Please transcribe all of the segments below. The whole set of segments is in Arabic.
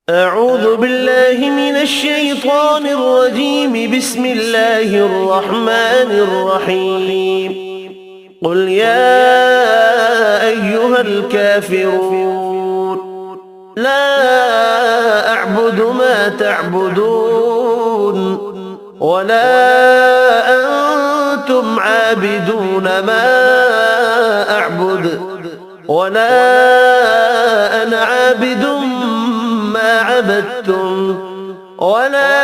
أعوذ بالله من الشيطان الرجيم. بسم الله الرحمن الرحيم. قل يا أيها الكافرون لا أعبد ما تعبدون ولا أنتم عابدون ما أعبد ولا أنا عابد ما عبدتم ولا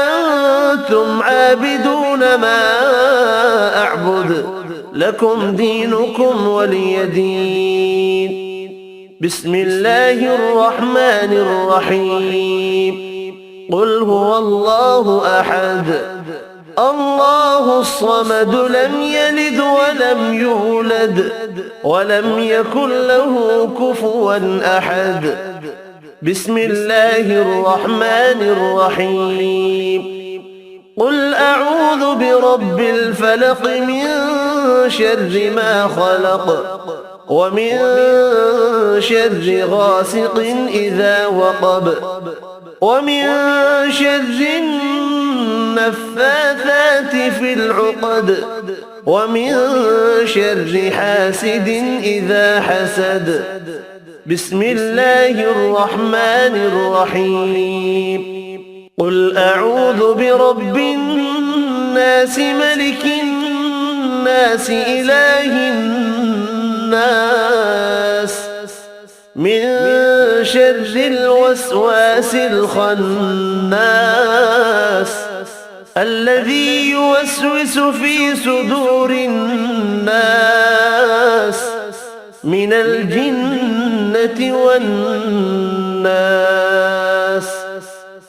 أنتم عابدون ما أعبد لكم دينكم ولي دين. بسم الله الرحمن الرحيم. قل هو الله أحد الله الصمد لم يلد ولم يولد ولم يكن له كفوا أحد. بسم الله الرحمن الرحيم. قل أعوذ برب الفلق من شر ما خلق ومن شر غاسق إذا وقب ومن شر النفاثات في العقد ومن شر حاسد إذا حسد. بسم الله الرحمن الرحيم. قل أعوذ برب الناس ملك الناس إله الناس من شر الوسواس الخناس الذي يوسوس في صدور الناس من الجنة والناس.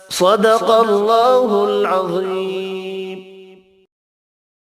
صدق الله العظيم.